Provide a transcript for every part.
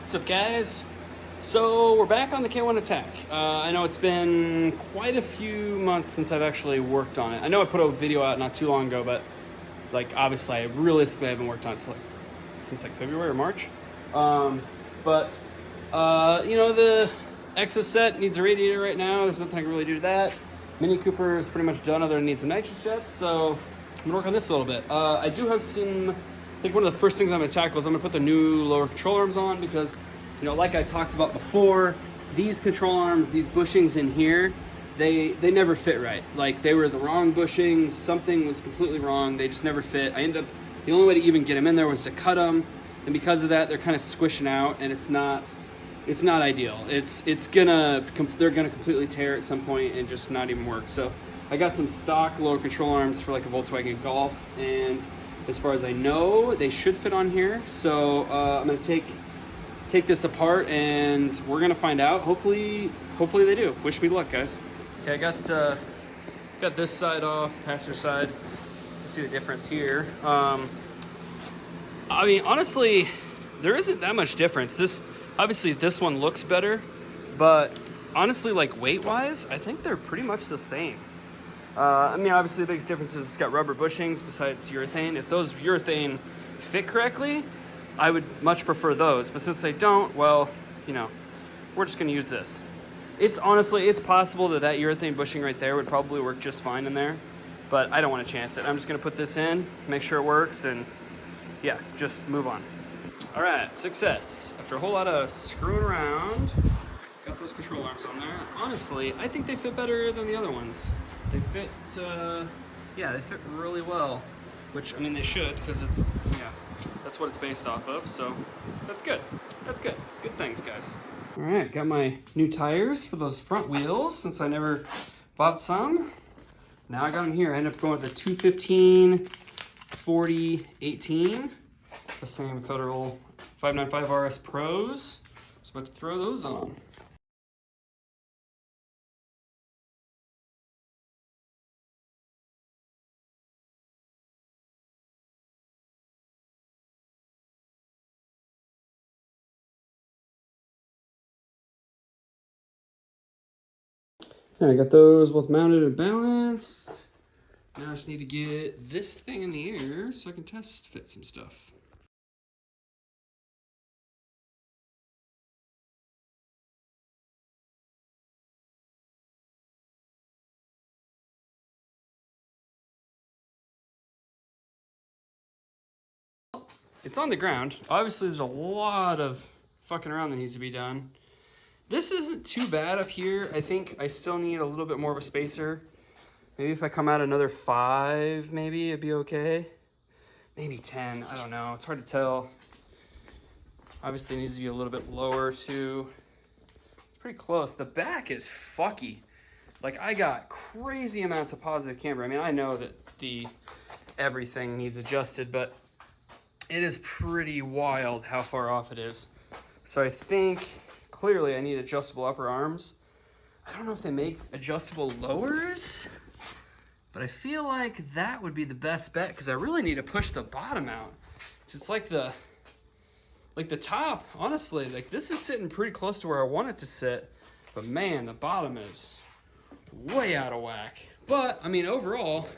What's up, guys? So we're back on the K1 Attack. I know it's been quite a few months since I've actually worked on it. I know I put a video out not too long ago, but obviously I realistically haven't worked on it since February or March. You know, the Exo set needs a radiator right now. There's nothing I can really do to that. Mini Cooper is pretty much done other than need some nitrous jets, so I'm gonna work on this a little bit. I do have some, I think one of the first things I'm gonna tackle is I'm gonna put the new lower control arms on because, you know, like I talked about before, these control arms, these bushings in here, they never fit right. Like, they were the wrong bushings, something was completely wrong, they just never fit. I ended up, the only way to even get them in there was to cut them, and because of that, they're kind of squishing out, and it's not ideal. They're gonna completely tear at some point and just not even work. So I got some stock lower control arms for like a Volkswagen Golf, and as far as I know, they should fit on here. So I'm gonna take this apart and we're gonna find out. Hopefully they do. Wish me luck, guys. Okay, I got this side off, passenger side. See the difference here. I mean, honestly, there isn't that much difference. Obviously this one looks better, but honestly, like weight-wise, I think they're pretty much the same. I mean, obviously the biggest difference is it's got rubber bushings besides urethane. If those urethane fit correctly, I would much prefer those, but since they don't, well, you know, we're just gonna use this. It's possible that urethane bushing right there would probably work just fine in there, but I don't want to chance it. I'm just gonna put this in, make sure it works, and yeah, just move on. All right, success. After a whole lot of screwing around, got those control arms on there. Honestly, I think they fit better than the other ones. They fit, yeah, they fit really well, which, I mean, they should, because that's what it's based off of, so that's good. That's good. Good things, guys. All right, got my new tires for those front wheels, since I never bought some. Now I got them here. I ended up going with the 215 40/18. The same Federal 595 RS Pros. Just about to throw those on. I got those both mounted and balanced. Now I just need to get this thing in the air so I can test fit some stuff. It's on the ground. Obviously, there's a lot of fucking around that needs to be done. This isn't too bad up here. I think I still need a little bit more of a spacer. Maybe if I come out another 5, maybe it'd be okay. Maybe 10, I don't know. It's hard to tell. Obviously, it needs to be a little bit lower too. It's pretty close. The back is fucky. Like, I got crazy amounts of positive camber. I mean, I know that everything needs adjusted, but it is pretty wild how far off it is. So I think clearly I need adjustable upper arms. I don't know if they make adjustable lowers, but I feel like that would be the best bet because I really need to push the bottom out. So it's like the top, honestly, like this is sitting pretty close to where I want it to sit, but man, the bottom is way out of whack. But I mean, overall,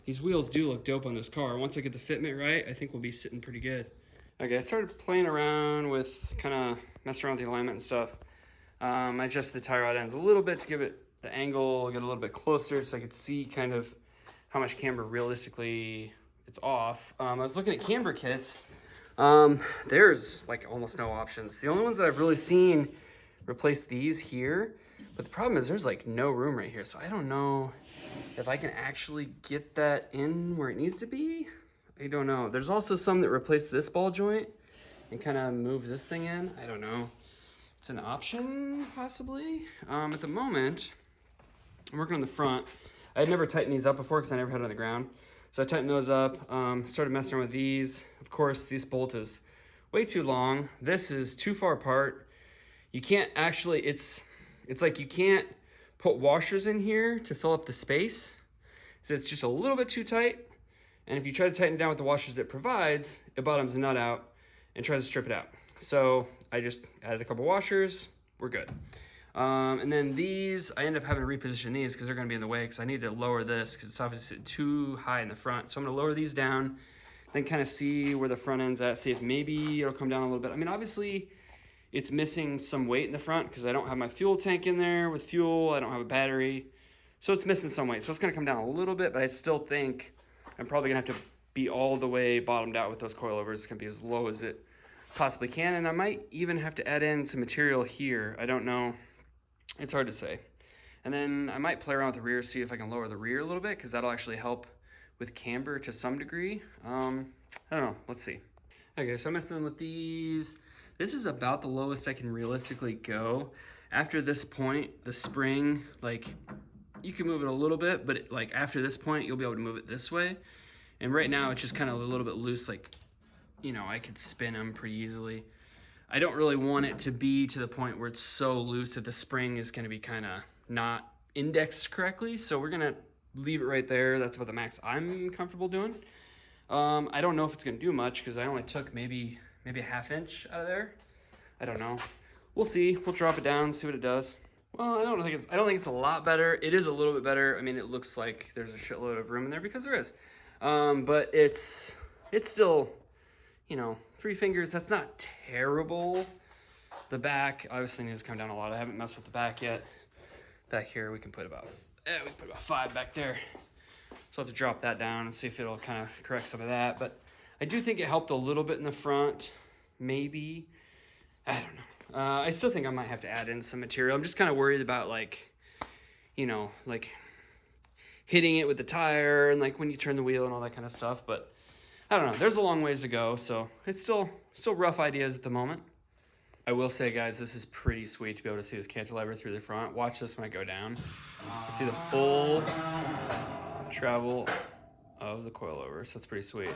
these wheels do look dope on this car. Once I get the fitment right, I think we'll be sitting pretty good. Okay, I started playing around with, kind of messing around with the alignment and stuff. I adjusted the tie rod ends a little bit to give it the angle, get a little bit closer so I could see kind of how much camber realistically it's off. I was looking at camber kits. There's like almost no options. The only ones that I've really seen replace these here, but the problem is there's like no room right here. So I don't know if I can actually get that in where it needs to be. I don't know. There's also some that replace this ball joint and kind of moves this thing in. I don't know. It's an option, possibly. At the moment, I'm working on the front. I had never tightened these up before because I never had it on the ground. So I tightened those up, started messing around with these. Of course, this bolt is way too long. This is too far apart. You can't actually, it's like you can't put washers in here to fill up the space. So it's just a little bit too tight. And if you try to tighten it down with the washers it provides, it bottoms the nut out and tries to strip it out. So I just added a couple washers, we're good. And then these, I end up having to reposition these because they're going to be in the way, because I need to lower this because it's obviously too high in the front. So I'm going to lower these down, then kind of see where the front end's at, see if maybe it'll come down a little bit. I mean, obviously it's missing some weight in the front because I don't have my fuel tank in there with fuel. I don't have a battery. So it's missing some weight. So it's going to come down a little bit, but I still think I'm probably going to have to be all the way bottomed out with those coilovers. It's going to be as low as it possibly can. And I might even have to add in some material here. I don't know. It's hard to say. And then I might play around with the rear, see if I can lower the rear a little bit, because that'll actually help with camber to some degree. I don't know, let's see. Okay, so I'm messing with these. This is about the lowest I can realistically go. After this point, the spring, like, you can move it a little bit, but like after this point, you'll be able to move it this way. And right now it's just kind of a little bit loose, like, you know, I could spin them pretty easily. I don't really want it to be to the point where it's so loose that the spring is going to be kind of not indexed correctly. So we're going to leave it right there. That's about the max I'm comfortable doing. I don't know if it's going to do much because I only took maybe a ½ inch out of there. I don't know. We'll see. We'll drop it down, see what it does. Well, I don't think it's a lot better. It is a little bit better. I mean, it looks like there's a shitload of room in there because there is. But it's still, you know, 3 fingers, that's not terrible. The back obviously needs to come down a lot. I haven't messed with the back yet. Back here we can put about 5 back there. So I'll have to drop that down and see if it'll kind of correct some of that. But I do think it helped a little bit in the front, maybe. I don't know. I still think I might have to add in some material. I'm just kind of worried about, like, you know, like hitting it with the tire and like when you turn the wheel and all that kind of stuff. But I don't know, there's a long ways to go, so it's still rough ideas at the moment. I will say, guys, this is pretty sweet to be able to see this cantilever through the front. Watch this when I go down. You see the full travel of the coilover, so that's pretty sweet.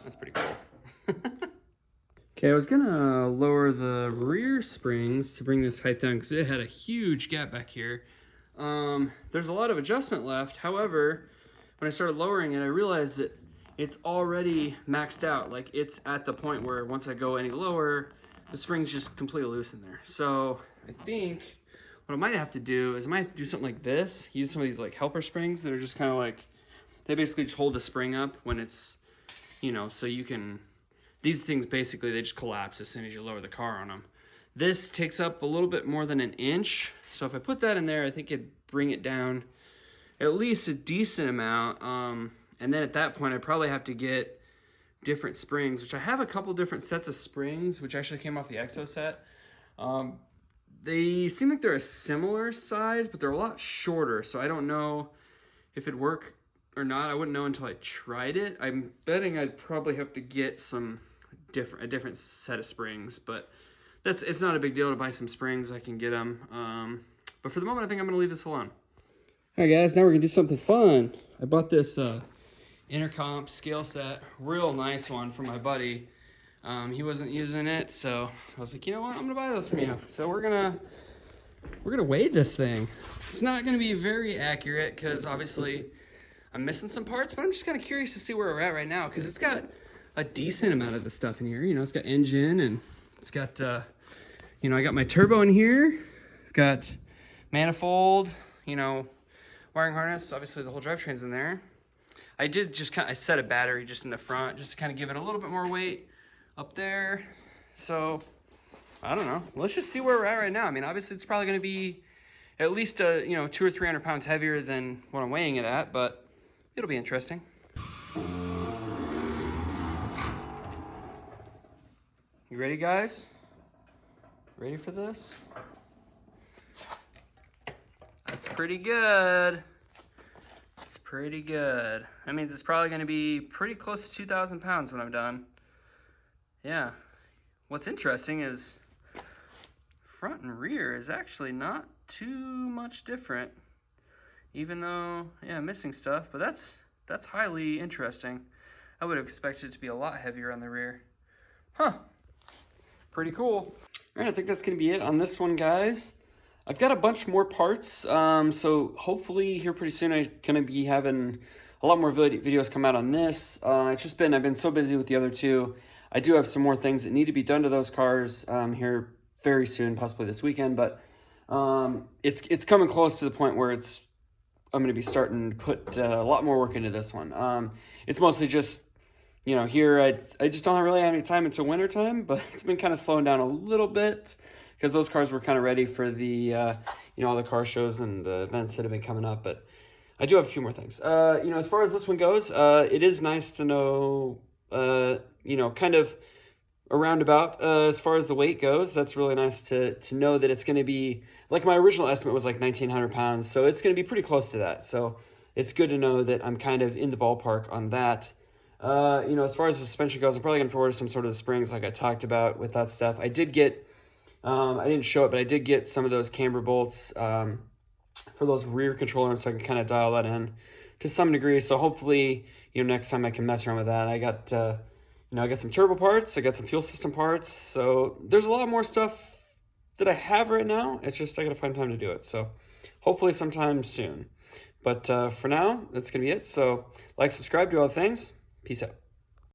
That's pretty cool. Okay, I was gonna lower the rear springs to bring this height down because it had a huge gap back here. There's a lot of adjustment left, however, when I started lowering it, I realized that it's already maxed out. Like, it's at the point where once I go any lower, the spring's just completely loose in there. So I think what I might have to do is I might have to do something like this. Use some of these like helper springs that are just kind of like, they basically just hold the spring up when it's, you know, so you can, these things basically, they just collapse as soon as you lower the car on them. This takes up a little bit more than an inch. So if I put that in there, I think it'd bring it down at least a decent amount. And then at that point, I probably have to get different springs, which I have a couple different sets of springs, which actually came off the Exo set. They seem like they're a similar size, but they're a lot shorter. So I don't know if it'd work or not. I wouldn't know until I tried it. I'm betting I'd probably have to get a different set of springs, but it's not a big deal to buy some springs. I can get them. But for the moment, I think I'm gonna leave this alone. All right, guys, now we're gonna do something fun. I bought this intercomp scale set, real nice one for my buddy. He wasn't using it, so I was like, you know what, I'm gonna buy this from you. So we're gonna weigh this thing. It's not gonna be very accurate because obviously I'm missing some parts, but I'm just kind of curious to see where we're at right now because it's got a decent amount of the stuff in here. You know, it's got engine and it's got, you know, I got my turbo in here. I've got manifold, you know, wiring harness. Obviously the whole drivetrain's in there. I did just I set a battery just in the front just to kind of give it a little bit more weight up there. So I don't know. Let's just see where we're at right now. I mean, obviously it's probably going to be at least, you know, 200 or 300 pounds heavier than what I'm weighing it at, but it'll be interesting. You ready, guys? Ready for this? That's pretty good. It's pretty good. That means it's probably going to be pretty close to 2,000 pounds when I'm done. Yeah. What's interesting is front and rear is actually not too much different, even though, yeah, missing stuff, but that's highly interesting. I would have expected it to be a lot heavier on the rear. Huh. Pretty cool. All right, I think that's going to be it on this one, guys. I've got a bunch more parts, so hopefully here pretty soon I'm going to be having a lot more videos come out on this. It's just been, I've been so busy with the other two. I do have some more things that need to be done to those cars here very soon, possibly this weekend, but it's coming close to the point where I'm going to be starting to put a lot more work into this one. It's mostly just, here I just don't really have any time until winter time, but it's been kind of slowing down a little bit because those cars were kind of ready for the, all the car shows and the events that have been coming up. But I do have a few more things. As far as this one goes, it is nice to know, kind of a roundabout as far as the weight goes. That's really nice to know that it's going to be, like my original estimate was like 1,900 pounds, so it's going to be pretty close to that. So it's good to know that I'm kind of in the ballpark on that. As far as the suspension goes, I'm probably going to order some sort of springs like I talked about with that stuff. I did get, I didn't show it, but I did get some of those camber bolts for those rear control arms, so I can kind of dial that in to some degree. So hopefully, next time I can mess around with that. I got, I got some turbo parts, I got some fuel system parts. So there's a lot more stuff that I have right now. It's just I got to find time to do it. So hopefully sometime soon. But for now, that's going to be it. So like, subscribe, do all the things. Peace out.